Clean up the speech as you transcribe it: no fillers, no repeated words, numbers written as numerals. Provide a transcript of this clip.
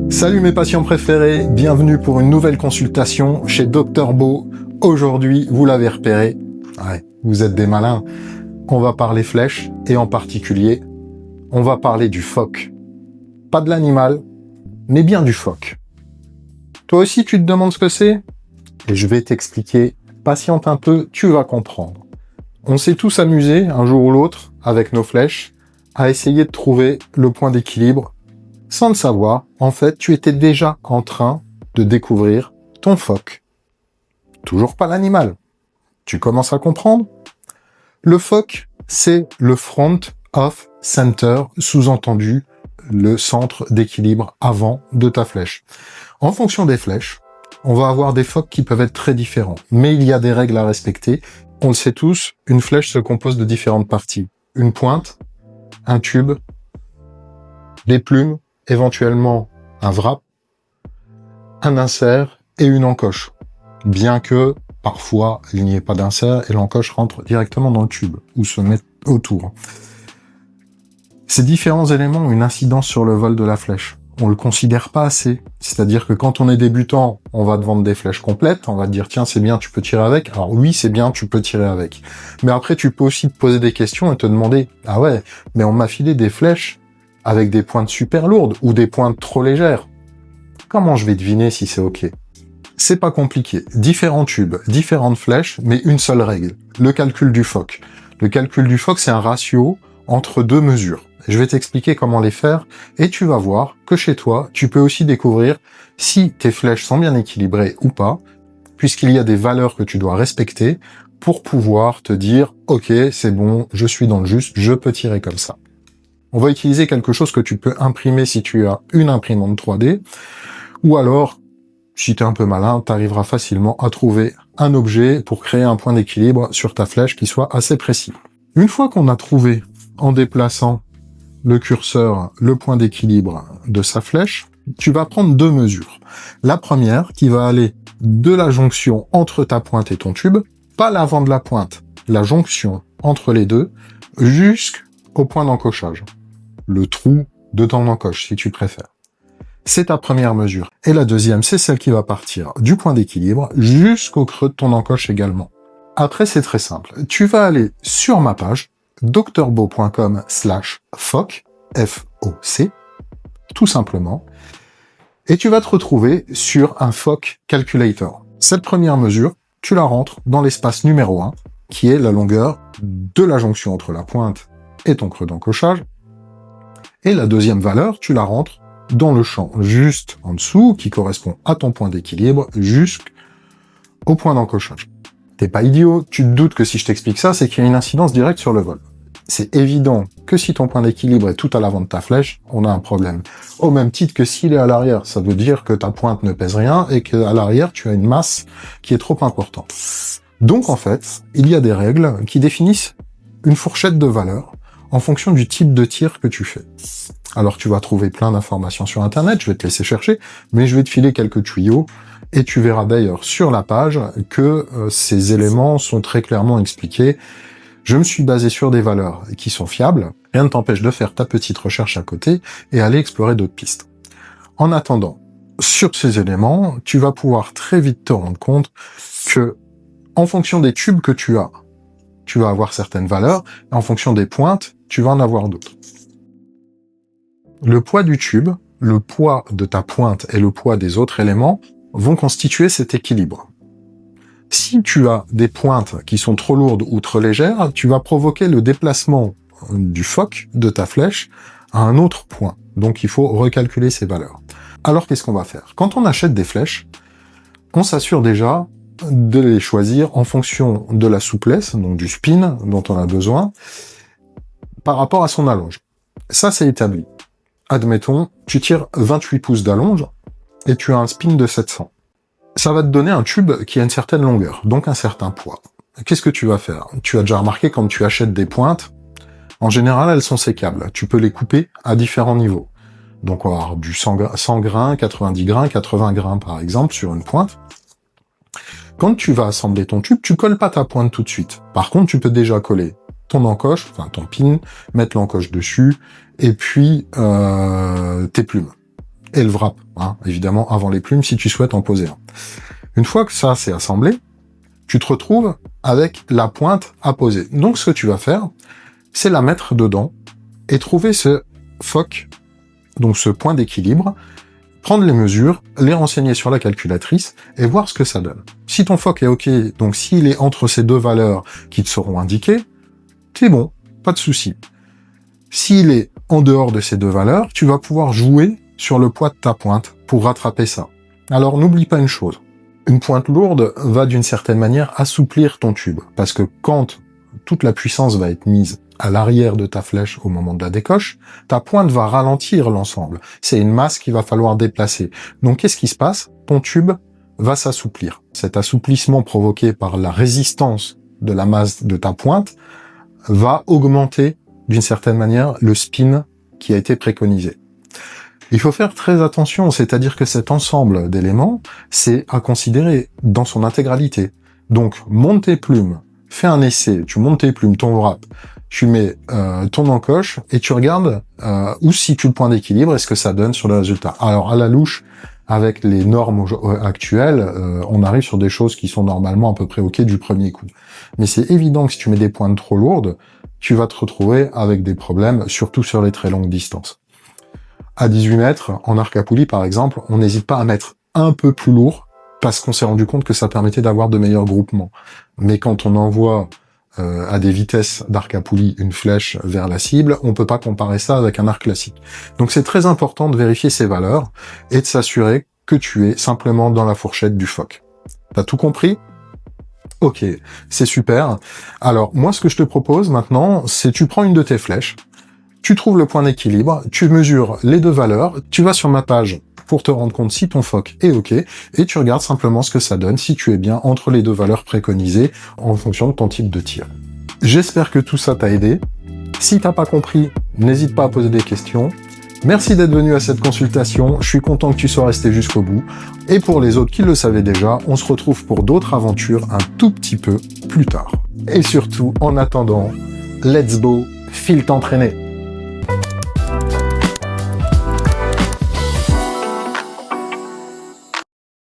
Salut mes patients préférés, bienvenue pour une nouvelle consultation chez Dr Beau. Aujourd'hui, vous l'avez repéré, ouais, vous êtes des malins, on va parler flèches et en particulier, on va parler du phoque. Pas de l'animal, mais bien du phoque. Toi aussi tu te demandes ce que c'est? Et je vais t'expliquer, patiente un peu, tu vas comprendre. On s'est tous amusés, un jour ou l'autre, avec nos flèches, à essayer de trouver le point d'équilibre. Sans le savoir, en fait, tu étais déjà en train de découvrir ton phoque. Toujours pas l'animal. Tu commences à comprendre? Le phoque, c'est le front of center, sous-entendu, le centre d'équilibre avant de ta flèche. En fonction des flèches, on va avoir des phoques qui peuvent être très différents, mais il y a des règles à respecter. On le sait tous, une flèche se compose de différentes parties. Une pointe, un tube, des plumes, éventuellement un wrap, un insert et une encoche. Bien que, parfois, il n'y ait pas d'insert et l'encoche rentre directement dans le tube ou se met autour. Ces différents éléments ont une incidence sur le vol de la flèche. On le considère pas assez. C'est-à-dire que quand on est débutant, on va te vendre des flèches complètes, on va te dire tiens c'est bien, tu peux tirer avec. Alors oui c'est bien, tu peux tirer avec. Mais après tu peux aussi te poser des questions et te demander ah ouais, mais on m'a filé des flèches avec des pointes super lourdes ou des pointes trop légères. Comment je vais deviner si c'est ok? C'est pas compliqué. Différents tubes, différentes flèches, mais une seule règle. Le calcul du phoque. Le calcul du phoque, c'est un ratio entre deux mesures. Je vais t'expliquer comment les faire et tu vas voir que chez toi, tu peux aussi découvrir si tes flèches sont bien équilibrées ou pas, puisqu'il y a des valeurs que tu dois respecter pour pouvoir te dire « Ok, c'est bon, je suis dans le juste, je peux tirer comme ça ». On va utiliser quelque chose que tu peux imprimer si tu as une imprimante 3D, ou alors, si tu es un peu malin, tu arriveras facilement à trouver un objet pour créer un point d'équilibre sur ta flèche qui soit assez précis. Une fois qu'on a trouvé, en déplaçant le curseur, le point d'équilibre de sa flèche, tu vas prendre deux mesures. La première qui va aller de la jonction entre ta pointe et ton tube, pas l'avant de la pointe, la jonction entre les deux, jusqu'au point d'encochage. Le trou de ton encoche, si tu préfères. C'est ta première mesure. Et la deuxième, c'est celle qui va partir du point d'équilibre jusqu'au creux de ton encoche également. Après, c'est très simple. Tu vas aller sur ma page, drbeau.com/phoque, F-O-C, tout simplement, et tu vas te retrouver sur un phoque calculator. Cette première mesure, tu la rentres dans l'espace numéro 1, qui est la longueur de la jonction entre la pointe et ton creux d'encochage, et la deuxième valeur, tu la rentres dans le champ juste en dessous, qui correspond à ton point d'équilibre, jusqu'au point d'encochage. T'es pas idiot, tu te doutes que si je t'explique ça, c'est qu'il y a une incidence directe sur le vol. C'est évident que si ton point d'équilibre est tout à l'avant de ta flèche, on a un problème. Au même titre que s'il est à l'arrière, ça veut dire que ta pointe ne pèse rien et qu'à l'arrière, tu as une masse qui est trop importante. Donc en fait, il y a des règles qui définissent une fourchette de valeurs en fonction du type de tir que tu fais. Alors tu vas trouver plein d'informations sur internet, je vais te laisser chercher, mais je vais te filer quelques tuyaux, et tu verras d'ailleurs sur la page que ces éléments sont très clairement expliqués. Je me suis basé sur des valeurs qui sont fiables, rien ne t'empêche de faire ta petite recherche à côté et aller explorer d'autres pistes. En attendant, sur ces éléments, tu vas pouvoir très vite te rendre compte que, en fonction des tubes que tu vas avoir certaines valeurs, et en fonction des pointes, tu vas en avoir d'autres. Le poids du tube, le poids de ta pointe et le poids des autres éléments vont constituer cet équilibre. Si tu as des pointes qui sont trop lourdes ou trop légères, tu vas provoquer le déplacement du phoque de ta flèche à un autre point. Donc il faut recalculer ces valeurs. Alors qu'est-ce qu'on va faire? Quand on achète des flèches, on s'assure déjà de les choisir en fonction de la souplesse, donc du spin dont on a besoin, par rapport à son allonge. Ça, c'est établi. Admettons, tu tires 28 pouces d'allonge et tu as un spin de 700. Ça va te donner un tube qui a une certaine longueur, donc un certain poids. Qu'est-ce que tu vas faire? Tu as déjà remarqué quand tu achètes des pointes, en général, elles sont sécables. Tu peux les couper à différents niveaux. Donc on va avoir du 100 grains, 90 grains, 80 grains par exemple sur une pointe. Quand tu vas assembler ton tube, tu colles pas ta pointe tout de suite. Par contre, tu peux déjà coller ton encoche, enfin ton pin, mettre l'encoche dessus, et puis tes plumes. et le wrap, hein, évidemment avant les plumes si tu souhaites en poser un. Une fois que ça c'est assemblé, tu te retrouves avec la pointe à poser. Donc ce que tu vas faire, c'est la mettre dedans et trouver ce foc, donc ce point d'équilibre, prendre les mesures, les renseigner sur la calculatrice et voir ce que ça donne. Si ton foc est OK, donc s'il est entre ces deux valeurs qui te seront indiquées, c'est bon, pas de souci. S'il est en dehors de ces deux valeurs, tu vas pouvoir jouer sur le poids de ta pointe pour rattraper ça. Alors n'oublie pas une chose, une pointe lourde va d'une certaine manière assouplir ton tube, parce que quand toute la puissance va être mise à l'arrière de ta flèche au moment de la décoche, ta pointe va ralentir l'ensemble. C'est une masse qu'il va falloir déplacer. Donc qu'est-ce qui se passe? Ton tube va s'assouplir. Cet assouplissement provoqué par la résistance de la masse de ta pointe va augmenter d'une certaine manière le spin qui a été préconisé. Il faut faire très attention, c'est-à-dire que cet ensemble d'éléments, c'est à considérer dans son intégralité. Donc monte tes plumes, fais un essai, tu montes tes plumes, ton wrap, tu mets ton encoche et tu regardes où se situe le point d'équilibre et ce que ça donne sur le résultat. Alors à la louche, avec les normes actuelles, on arrive sur des choses qui sont normalement à peu près OK du premier coup. Mais c'est évident que si tu mets des pointes trop lourdes, tu vas te retrouver avec des problèmes, surtout sur les très longues distances. À 18 mètres, en arc à poulie par exemple, on n'hésite pas à mettre un peu plus lourd, parce qu'on s'est rendu compte que ça permettait d'avoir de meilleurs groupements. Mais quand on envoie à des vitesses d'arc à poulie une flèche vers la cible, on peut pas comparer ça avec un arc classique. Donc c'est très important de vérifier ces valeurs et de s'assurer que tu es simplement dans la fourchette du foc. T'as tout compris ? Ok, c'est super. Alors moi ce que je te propose maintenant, c'est tu prends une de tes flèches, tu trouves le point d'équilibre, tu mesures les deux valeurs, tu vas sur ma page pour te rendre compte si ton foc est OK, et tu regardes simplement ce que ça donne, si tu es bien entre les deux valeurs préconisées en fonction de ton type de tir. J'espère que tout ça t'a aidé. Si t'as pas compris, n'hésite pas à poser des questions. Merci d'être venu à cette consultation, je suis content que tu sois resté jusqu'au bout. Et pour les autres qui le savaient déjà, on se retrouve pour d'autres aventures un tout petit peu plus tard. Et surtout, en attendant, let's go, file t'entraîner.